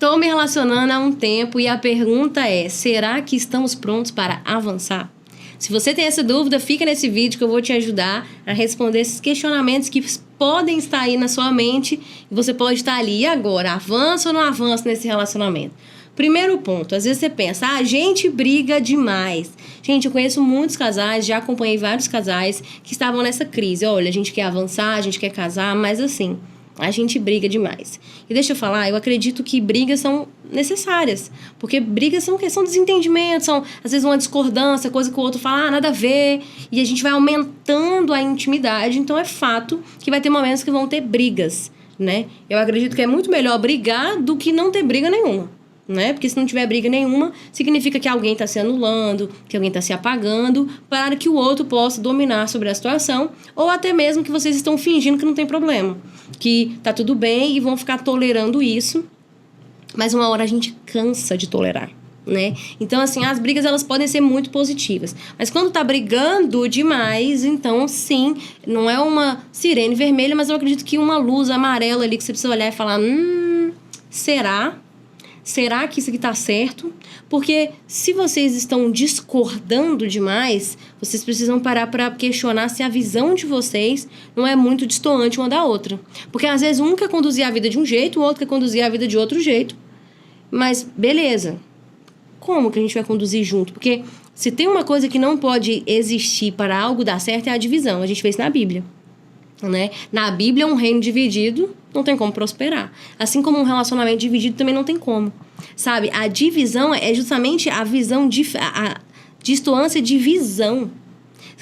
Tô me relacionando há um tempo e a pergunta é: será que estamos prontos para avançar? Se você tem essa dúvida, fica nesse vídeo que eu vou te ajudar a responder esses questionamentos que podem estar aí na sua mente e você pode estar ali. E agora, avança ou não avança nesse relacionamento? Primeiro ponto, às vezes você pensa, a gente briga demais. Gente, eu conheço muitos casais, já acompanhei vários casais que estavam nessa crise. Olha, a gente quer avançar, a gente quer casar, mas assim, a gente briga demais. E deixa eu falar, eu acredito que brigas são necessárias. Porque brigas são questão de desentendimento, são às vezes uma discordância, coisa que o outro fala, nada a ver. E a gente vai aumentando a intimidade. Então é fato que vai ter momentos que vão ter brigas, né? Eu acredito que é muito melhor brigar do que não ter briga nenhuma. Né? Porque se não tiver briga nenhuma, significa que alguém está se anulando, que alguém está se apagando, para que o outro possa dominar sobre a situação, ou até mesmo que vocês estão fingindo que não tem problema, que tá tudo bem e vão ficar tolerando isso, mas uma hora a gente cansa de tolerar, né? Então, assim, as brigas elas podem ser muito positivas, mas quando tá brigando demais, então sim, não é uma sirene vermelha, mas eu acredito que uma luz amarela ali que você precisa olhar e falar, será? Será que isso aqui tá certo? Porque se vocês estão discordando demais, vocês precisam parar para questionar se a visão de vocês não é muito distoante uma da outra. Porque às vezes um quer conduzir a vida de um jeito, o outro quer conduzir a vida de outro jeito. Mas beleza, como que a gente vai conduzir junto? Porque se tem uma coisa que não pode existir para algo dar certo é a divisão. A gente vê isso na Bíblia. Né? Na Bíblia, um reino dividido não tem como prosperar. Assim como um relacionamento dividido também não tem como. Sabe? A divisão é justamente a visão, a distância de visão.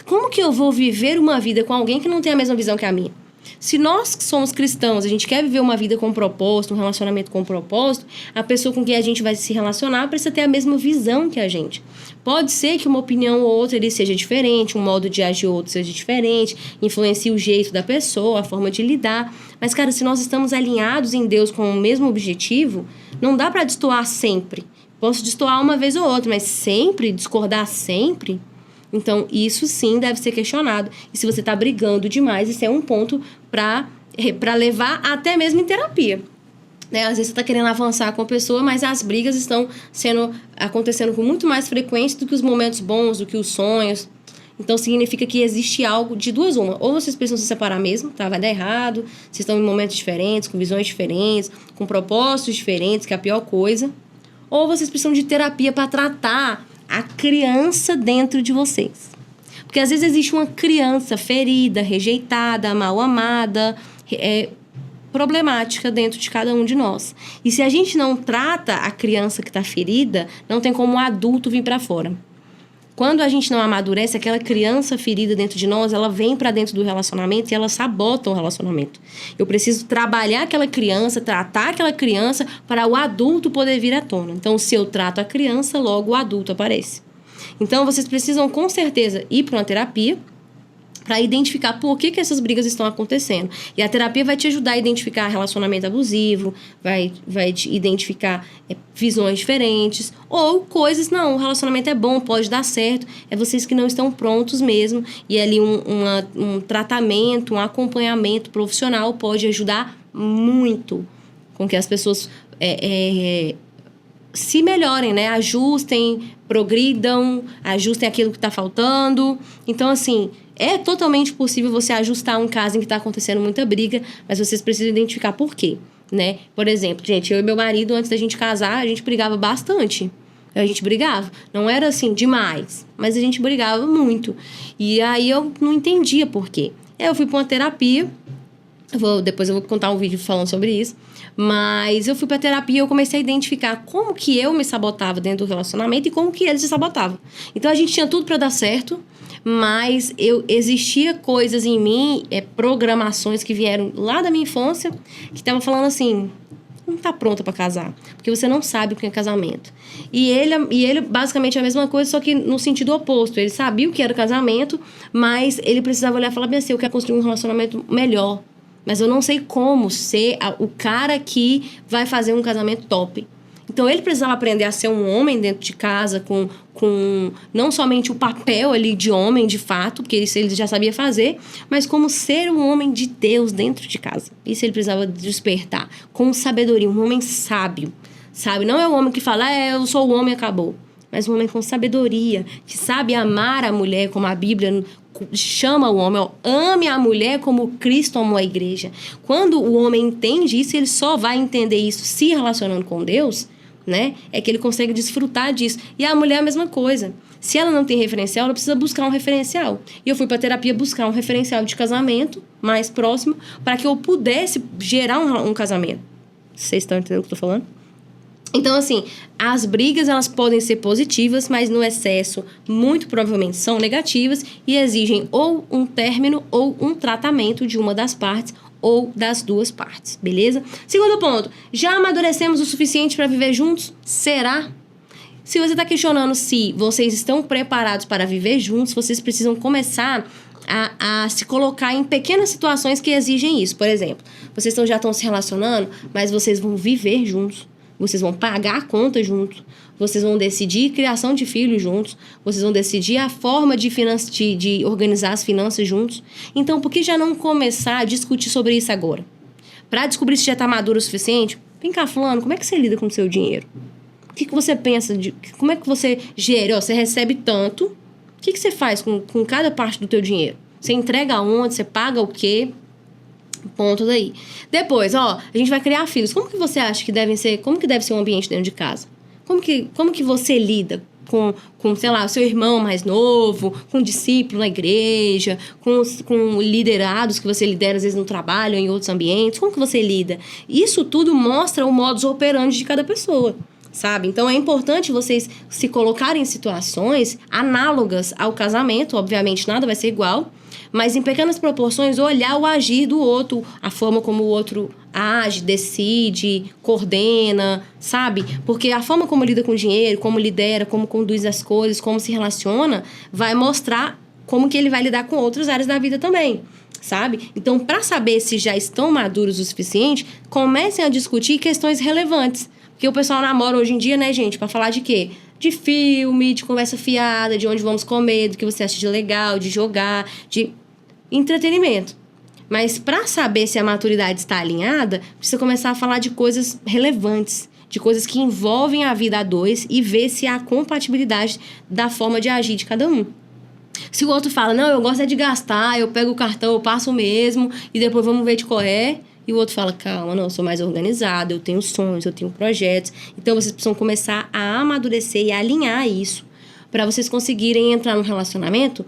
Como que eu vou viver uma vida com alguém que não tem a mesma visão que a minha? Se nós que somos cristãos, a gente quer viver uma vida com propósito, um relacionamento com propósito, a pessoa com quem a gente vai se relacionar precisa ter a mesma visão que a gente. Pode ser que uma opinião ou outra ele seja diferente, um modo de agir ou outro seja diferente, influencia o jeito da pessoa, a forma de lidar. Mas, cara, se nós estamos alinhados em Deus com o mesmo objetivo, não dá pra destoar sempre. Posso destoar uma vez ou outra, mas sempre, discordar sempre... Então, isso sim deve ser questionado. E se você está brigando demais, isso é um ponto para levar até mesmo em terapia. Né? Às vezes você está querendo avançar com a pessoa, mas as brigas estão acontecendo com muito mais frequência do que os momentos bons, do que os sonhos. Então, significa que existe algo de duas uma. Ou vocês precisam se separar mesmo, tá? Vai dar errado. Vocês estão em momentos diferentes, com visões diferentes, com propósitos diferentes, que é a pior coisa. Ou vocês precisam de terapia para tratar a criança dentro de vocês. Porque às vezes existe uma criança ferida, rejeitada, mal amada, problemática dentro de cada um de nós. E se a gente não trata a criança que está ferida, não tem como o adulto vir para fora. Quando a gente não amadurece, aquela criança ferida dentro de nós, ela vem para dentro do relacionamento e ela sabota o relacionamento. Eu preciso trabalhar aquela criança, tratar aquela criança para o adulto poder vir à tona. Então, se eu trato a criança, logo o adulto aparece. Então, vocês precisam, com certeza, ir para uma terapia para identificar por que essas brigas estão acontecendo. E a terapia vai te ajudar a identificar relacionamento abusivo, vai te identificar visões diferentes, ou coisas, não, o relacionamento é bom, pode dar certo, é vocês que não estão prontos mesmo, e ali um tratamento, um acompanhamento profissional pode ajudar muito com que as pessoas se melhorem, né? Ajustem, progridam, ajustem aquilo que está faltando. Então, assim, é totalmente possível você ajustar um caso em que está acontecendo muita briga, mas vocês precisam identificar por quê, né? Por exemplo, gente, eu e meu marido, antes da gente casar, a gente brigava bastante. A gente brigava. Não era assim, demais, mas a gente brigava muito. E aí eu não entendia por quê. Eu fui para uma terapia, depois eu vou contar um vídeo falando sobre isso, mas eu fui pra terapia e eu comecei a identificar como que eu me sabotava dentro do relacionamento e como que ele se sabotava. Então a gente tinha tudo pra dar certo, mas existia coisas em mim, programações que vieram lá da minha infância, que estavam falando assim, não tá pronta pra casar, porque você não sabe o que é casamento. E ele basicamente é a mesma coisa, só que no sentido oposto. Ele sabia o que era casamento, mas ele precisava olhar e falar bem assim, eu quero construir um relacionamento melhor, mas eu não sei como ser o cara que vai fazer um casamento top. Então, ele precisava aprender a ser um homem dentro de casa, com não somente o papel ali de homem, de fato, porque isso ele já sabia fazer, mas como ser um homem de Deus dentro de casa. Isso ele precisava despertar, com sabedoria, um homem sábio, sabe? Não é o homem que fala, eu sou o homem e acabou. Mas um homem com sabedoria, que sabe amar a mulher, como a Bíblia chama o homem, ó, ame a mulher como Cristo amou a igreja. Quando o homem entende isso, ele só vai entender isso se relacionando com Deus, né? É que ele consegue desfrutar disso. E a mulher é a mesma coisa. Se ela não tem referencial, ela precisa buscar um referencial. E eu fui pra terapia buscar um referencial de casamento mais próximo para que eu pudesse gerar um casamento. Vocês estão entendendo o que eu tô falando? Então, assim, as brigas, elas podem ser positivas, mas no excesso, muito provavelmente são negativas e exigem ou um término ou um tratamento de uma das partes ou das duas partes, beleza? Segundo ponto, já amadurecemos o suficiente para viver juntos? Será? Se você está questionando se vocês estão preparados para viver juntos, vocês precisam começar a se colocar em pequenas situações que exigem isso. Por exemplo, vocês já estão se relacionando, mas vocês vão viver juntos. Vocês vão pagar a conta juntos, vocês vão decidir criação de filhos juntos, vocês vão decidir a forma de organizar as finanças juntos. Então, por que já não começar a discutir sobre isso agora? Para descobrir se já está maduro o suficiente, vem cá, fulano, como é que você lida com o seu dinheiro? O que você pensa? Como é que você gera? Você recebe tanto, o que você faz com cada parte do teu dinheiro? Você entrega aonde? Você paga o quê? Ponto daí. Depois, a gente vai criar filhos. Como que você acha que devem ser? Como que deve ser o ambiente dentro de casa? Como que você lida com, sei lá, o seu irmão mais novo, com discípulo na igreja, com liderados que você lidera às vezes no trabalho ou em outros ambientes? Como que você lida? Isso tudo mostra o modus operandi de cada pessoa, sabe? Então é importante vocês se colocarem em situações análogas ao casamento. Obviamente nada vai ser igual, mas em pequenas proporções, olhar o agir do outro, a forma como o outro age, decide, coordena, sabe? Porque a forma como lida com o dinheiro, como lidera, como conduz as coisas, como se relaciona, vai mostrar como que ele vai lidar com outras áreas da vida também, sabe? Então, para saber se já estão maduros o suficiente, comecem a discutir questões relevantes. Porque o pessoal namora hoje em dia, né, gente? Para falar de quê? De filme, de conversa fiada, de onde vamos comer, do que você acha de legal, de jogar, de entretenimento. Mas para saber se a maturidade está alinhada, precisa começar a falar de coisas relevantes, de coisas que envolvem a vida a dois e ver se há compatibilidade da forma de agir de cada um. Se o outro fala, não, eu gosto é de gastar, eu pego o cartão, eu passo mesmo e depois vamos ver de qual é. E o outro fala, calma, não, eu sou mais organizado, eu tenho sonhos, eu tenho projetos. Então, vocês precisam começar a amadurecer e a alinhar isso para vocês conseguirem entrar num relacionamento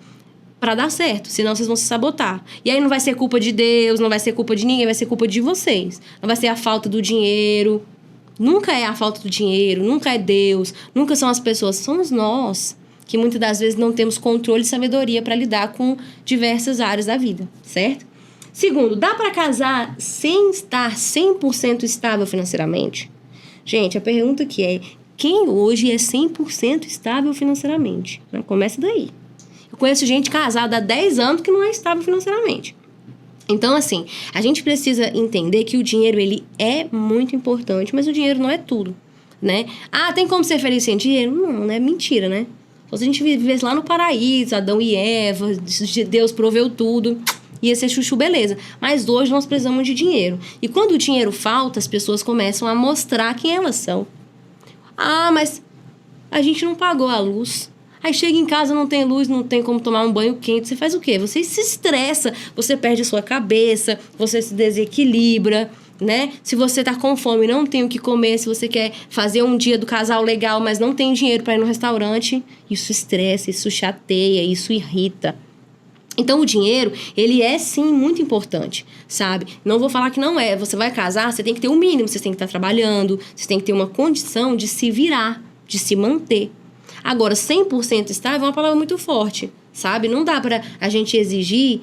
para dar certo. Senão, vocês vão se sabotar. E aí, não vai ser culpa de Deus, não vai ser culpa de ninguém, vai ser culpa de vocês. Não vai ser a falta do dinheiro. Nunca é a falta do dinheiro, nunca é Deus, nunca são as pessoas, somos nós que muitas das vezes não temos controle e sabedoria para lidar com diversas áreas da vida, certo? Segundo, dá para casar sem estar 100% estável financeiramente? Gente, a pergunta que é, quem hoje é 100% estável financeiramente? Começa daí. Eu conheço gente casada há 10 anos que não é estável financeiramente. Então, assim, a gente precisa entender que o dinheiro, ele é muito importante, mas o dinheiro não é tudo, né? Ah, tem como ser feliz sem dinheiro? Não, é mentira, né? Só se a gente vivesse lá no paraíso, Adão e Eva, Deus proveu tudo, ia ser chuchu beleza. Mas hoje nós precisamos de dinheiro. E quando o dinheiro falta, as pessoas começam a mostrar quem elas são. Ah, mas a gente não pagou a luz. Aí chega em casa, não tem luz, não tem como tomar um banho quente. Você faz o quê? Você se estressa, você perde a sua cabeça, você se desequilibra, né? Se você tá com fome e não tem o que comer, se você quer fazer um dia do casal legal, mas não tem dinheiro para ir no restaurante, isso estressa, isso chateia, isso irrita. Então, o dinheiro, ele é sim muito importante, sabe? Não vou falar que não é. Você vai casar, você tem que ter o mínimo, você tem que estar trabalhando, você tem que ter uma condição de se virar, de se manter. Agora, 100% estável é uma palavra muito forte, sabe? Não dá pra a gente exigir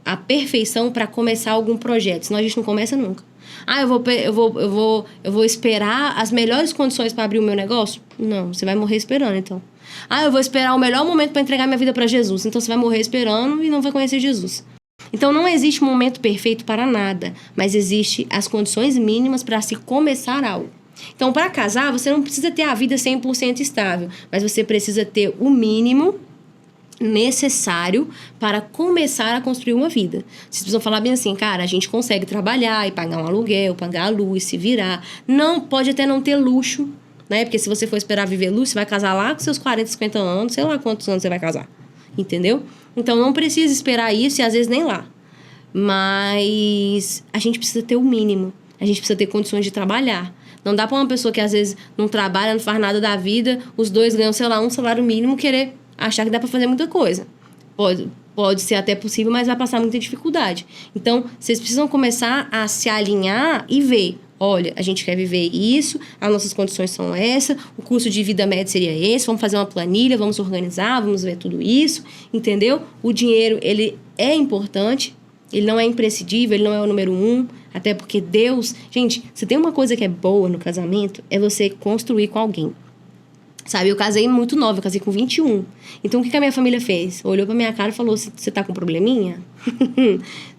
a perfeição para começar algum projeto, senão a gente não começa nunca. Ah, eu vou esperar as melhores condições para abrir o meu negócio? Não, você vai morrer esperando, então. Ah, eu vou esperar o melhor momento para entregar minha vida para Jesus. Então, você vai morrer esperando e não vai conhecer Jesus. Então, não existe um momento perfeito para nada, mas existe as condições mínimas para se começar algo. Então, para casar, você não precisa ter a vida 100% estável, mas você precisa ter o mínimo necessário para começar a construir uma vida. Vocês precisam falar bem assim, cara, a gente consegue trabalhar e pagar um aluguel, pagar a luz, se virar. Não, pode até não ter luxo, né? Porque se você for esperar viver luz, você vai casar lá com seus 40, 50 anos, sei lá quantos anos você vai casar, entendeu? Então, não precisa esperar isso e às vezes nem lá. Mas a gente precisa ter o mínimo. A gente precisa ter condições de trabalhar. Não dá pra uma pessoa que às vezes não trabalha, não faz nada da vida, os dois ganham, sei lá, um salário mínimo, querer achar que dá pra fazer muita coisa. Pode ser até possível, mas vai passar muita dificuldade. Então, vocês precisam começar a se alinhar e ver. Olha, a gente quer viver isso, as nossas condições são essas, o custo de vida médio seria esse, vamos fazer uma planilha, vamos organizar, vamos ver tudo isso, entendeu? O dinheiro, ele é importante, ele não é imprescindível, ele não é o número 1, até porque Deus... Gente, se tem uma coisa que é boa no casamento, é você construir com alguém. Sabe, eu casei muito nova, eu casei com 21. Então, o que a minha família fez? Olhou pra minha cara e falou, você tá com probleminha?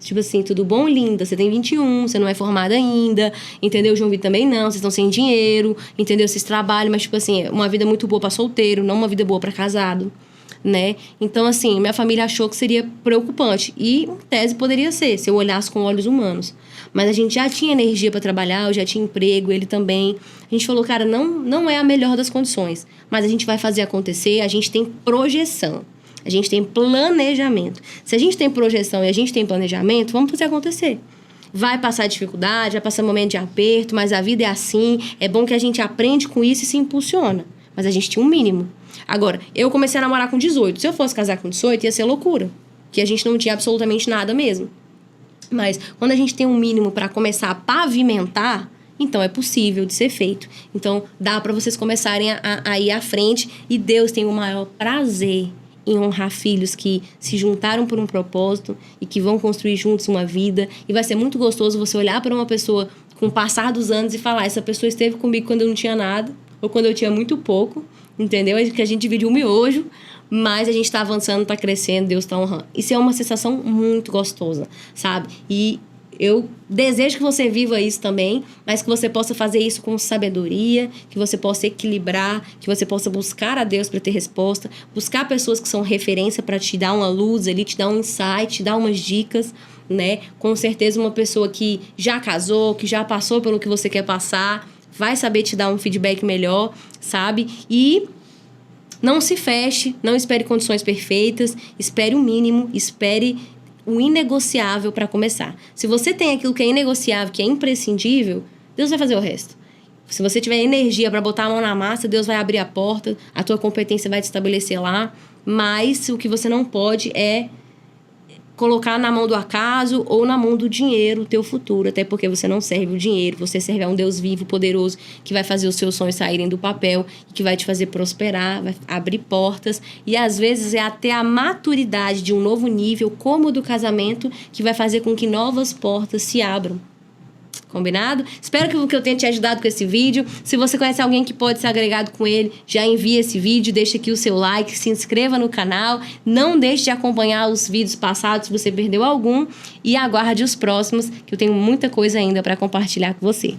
Tipo assim, tudo bom, linda? Você tem 21, você não é formada ainda, entendeu? O João Vitor também não, vocês estão sem dinheiro, entendeu? Vocês trabalham, mas tipo assim, uma vida muito boa pra solteiro, não uma vida boa pra casado, né? Então, assim, minha família achou que seria preocupante. E, em tese, poderia ser, se eu olhasse com olhos humanos. Mas a gente já tinha energia para trabalhar, eu já tinha emprego, ele também. A gente falou, cara, não é a melhor das condições, mas a gente vai fazer acontecer, a gente tem projeção, a gente tem planejamento. Se a gente tem projeção e a gente tem planejamento, vamos fazer acontecer. Vai passar dificuldade, vai passar momento de aperto, mas a vida é assim, é bom que a gente aprende com isso e se impulsiona. Mas a gente tinha um mínimo. Agora, eu comecei a namorar com 18. Se eu fosse casar com 18, ia ser loucura. Que a gente não tinha absolutamente nada mesmo. Mas quando a gente tem um mínimo para começar a pavimentar, então é possível de ser feito. Então, dá para vocês começarem a ir à frente. E Deus tem o maior prazer em honrar filhos que se juntaram por um propósito e que vão construir juntos uma vida. E vai ser muito gostoso você olhar para uma pessoa com o passar dos anos e falar, essa pessoa esteve comigo quando eu não tinha nada, ou quando eu tinha muito pouco, entendeu? Que a gente divide um miojo, mas a gente tá avançando, tá crescendo, Deus tá honrando. Isso é uma sensação muito gostosa, sabe? E eu desejo que você viva isso também, mas que você possa fazer isso com sabedoria, que você possa equilibrar, que você possa buscar a Deus para ter resposta, buscar pessoas que são referência para te dar uma luz ali, te dar um insight, te dar umas dicas, né? Com certeza uma pessoa que já casou, que já passou pelo que você quer passar, vai saber te dar um feedback melhor, sabe? E não se feche, não espere condições perfeitas, espere o mínimo, espere o inegociável para começar. Se você tem aquilo que é inegociável, que é imprescindível, Deus vai fazer o resto. Se você tiver energia para botar a mão na massa, Deus vai abrir a porta, a tua competência vai te estabelecer lá, mas o que você não pode é colocar na mão do acaso ou na mão do dinheiro o teu futuro, até porque você não serve o dinheiro, você serve a um Deus vivo, poderoso, que vai fazer os seus sonhos saírem do papel, que vai te fazer prosperar, vai abrir portas, e às vezes é até a maturidade de um novo nível, como o do casamento, que vai fazer com que novas portas se abram. Combinado? Espero que eu tenha te ajudado com esse vídeo. Se você conhece alguém que pode ser agregado com ele, já envia esse vídeo, deixa aqui o seu like, se inscreva no canal, não deixe de acompanhar os vídeos passados se você perdeu algum e aguarde os próximos, que eu tenho muita coisa ainda para compartilhar com você.